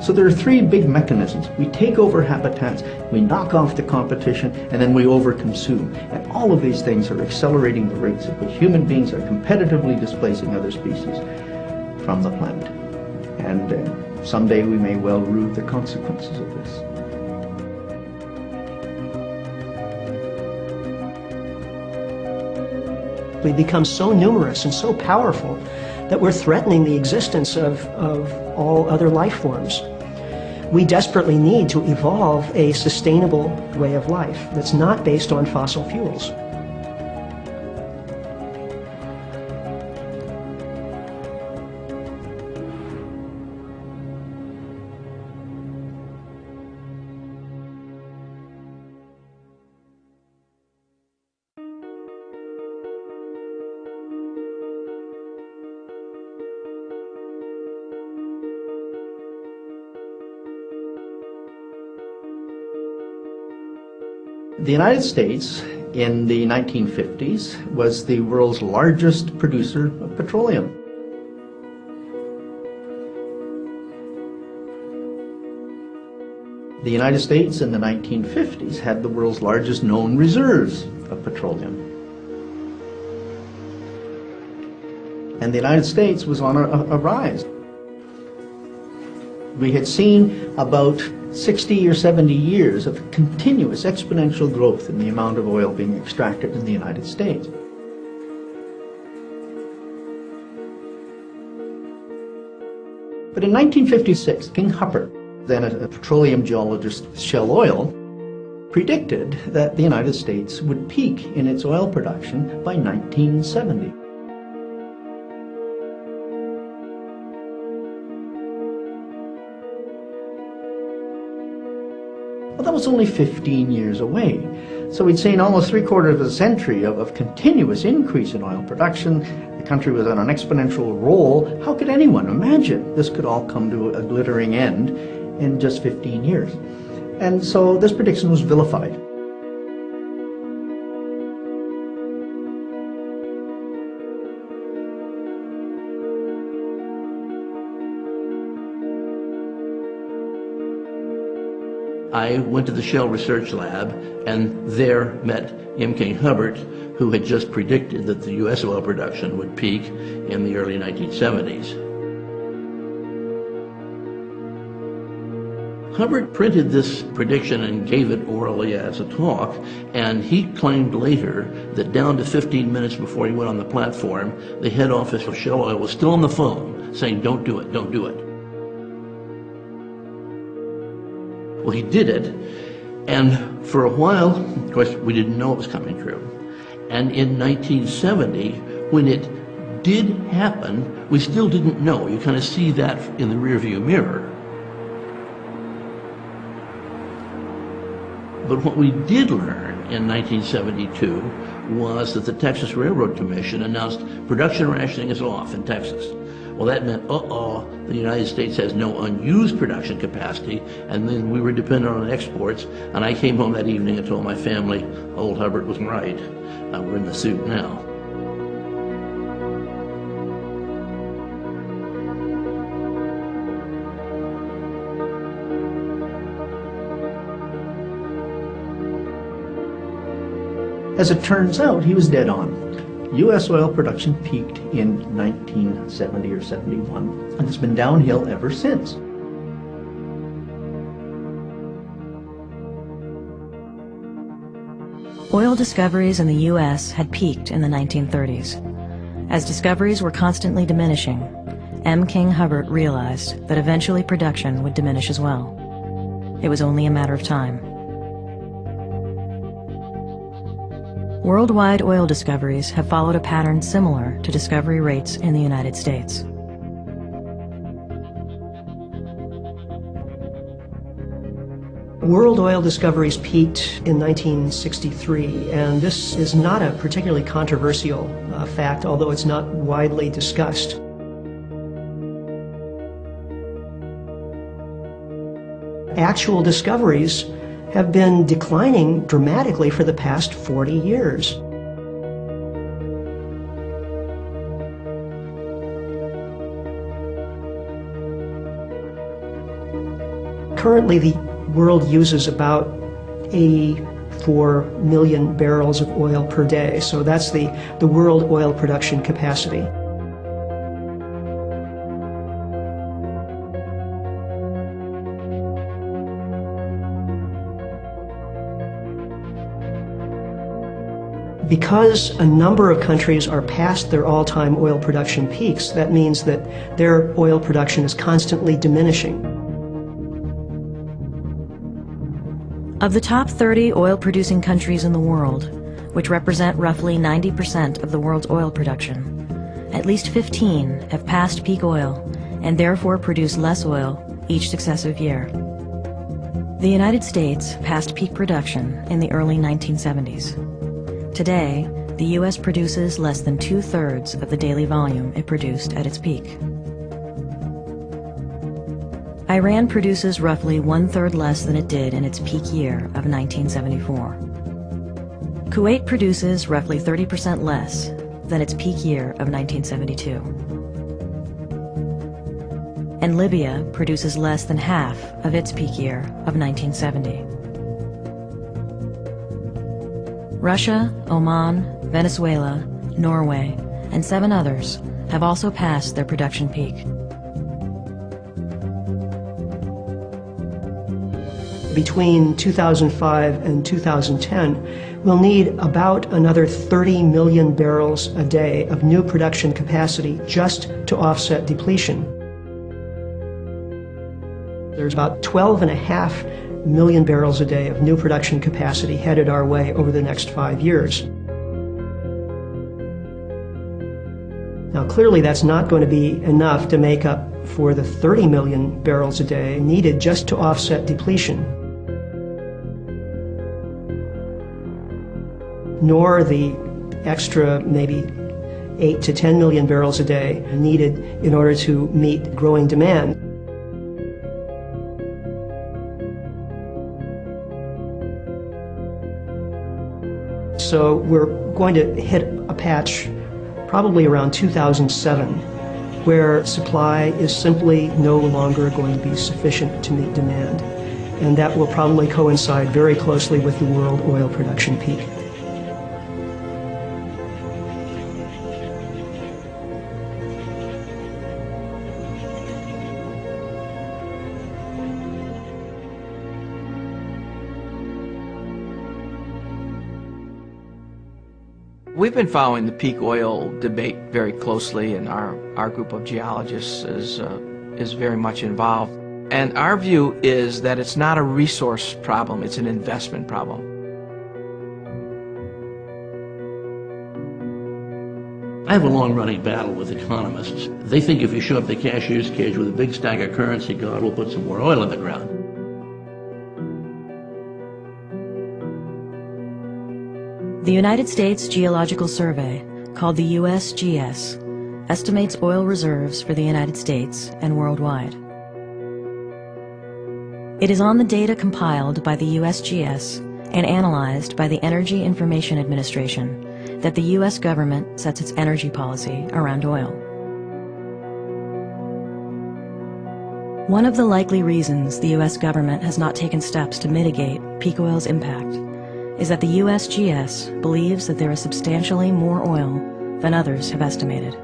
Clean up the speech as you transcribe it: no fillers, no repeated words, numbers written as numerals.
So there are three big mechanisms. We take over habitats, we knock off the competition, and then we overconsume. And all of these things are accelerating the rates at which human beings are competitively displacing other species from the planet. And someday we may well rue the consequences of this. We become so numerous and so powerful that we're threatening the existence of all other life forms. We desperately need to evolve a sustainable way of life that's not based on fossil fuels. The United States in the 1950s was the world's largest producer of petroleum. The United States in the 1950s had the world's largest known reserves of petroleum. And the United States was on a rise. We had seen about 60 or 70 years of continuous exponential growth in the amount of oil being extracted in the United States. But in 1956, King Hubbert, then a petroleum geologist with Shell Oil, predicted that the United States would peak in its oil production by 1970. Well, that was only 15 years away. So we'd seen almost three-quarters of a century of continuous increase in oil production. The country was on an exponential roll. How could anyone imagine this could all come to a glittering end in just 15 years? And so this prediction was vilified. I went to the Shell Research Lab and there met M. King Hubbert, who had just predicted that the U.S. oil production would peak in the early 1970s. Hubbert printed this prediction and gave it orally as a talk, and he claimed later that down to 15 minutes before he went on the platform, the head office of Shell Oil was still on the phone saying, "Don't do it, don't do it." Well, he did it, and for a while, of course, we didn't know it was coming true. And in 1970, when it did happen, we still didn't know. You kind of see that in the rearview mirror. But what we did learn in 1972 was that the Texas Railroad Commission announced production rationing is off in Texas. Well, that meant, the United States has no unused production capacity, and then we were dependent on exports. And I came home that evening and told my family, old Hubbert was right. We're in the suit now. As it turns out, he was dead on. U.S. oil production peaked in 1970 or 71, and it's been downhill ever since. Oil discoveries in the U.S. had peaked in the 1930s. As discoveries were constantly diminishing, M. King Hubbert realized that eventually production would diminish as well. It was only a matter of time. Worldwide oil discoveries have followed a pattern similar to discovery rates in the United States. World oil discoveries peaked in 1963, and this is not a particularly controversial fact, although it's not widely discussed. Actual discoveries have been declining dramatically for the past 40 years. Currently, the world uses about 84 million barrels of oil per day. So that's the world oil production capacity. Because a number of countries are past their all-time oil production peaks, that means that their oil production is constantly diminishing. Of the top 30 oil-producing countries in the world, which represent roughly 90% of the world's oil production, at least 15 have passed peak oil and therefore produce less oil each successive year. The United States passed peak production in the early 1970s. Today, the U.S. produces less than 2/3 of the daily volume it produced at its peak. Iran produces roughly 1/3 less than it did in its peak year of 1974. Kuwait produces roughly 30% less than its peak year of 1972. And Libya produces less than half of its peak year of 1970. Russia, Oman, Venezuela, Norway, and 7 others have also passed their production peak. Between 2005 and 2010, we'll need about another 30 million barrels a day of new production capacity just to offset depletion. There's about 12.5 million barrels a day of new production capacity headed our way over the next 5 years. Now, clearly that's not going to be enough to make up for the 30 million barrels a day needed just to offset depletion, nor the extra maybe 8 to 10 million barrels a day needed in order to meet growing demand. So we're going to hit a patch probably around 2007 where supply is simply no longer going to be sufficient to meet demand. And that will probably coincide very closely with the world oil production peak. We've been following the peak oil debate very closely, and our group of geologists is very much involved. And our view is that it's not a resource problem, it's an investment problem. I have a long-running battle with economists. They think if you show up the cashier's cage with a big stack of currency, God will put some more oil in the ground. The United States Geological Survey, called the USGS, estimates oil reserves for the United States and worldwide. It is on the data compiled by the USGS and analyzed by the Energy Information Administration that the U.S. government sets its energy policy around oil. One of the likely reasons the U.S. government has not taken steps to mitigate peak oil's impact is that the USGS believes that there is substantially more oil than others have estimated.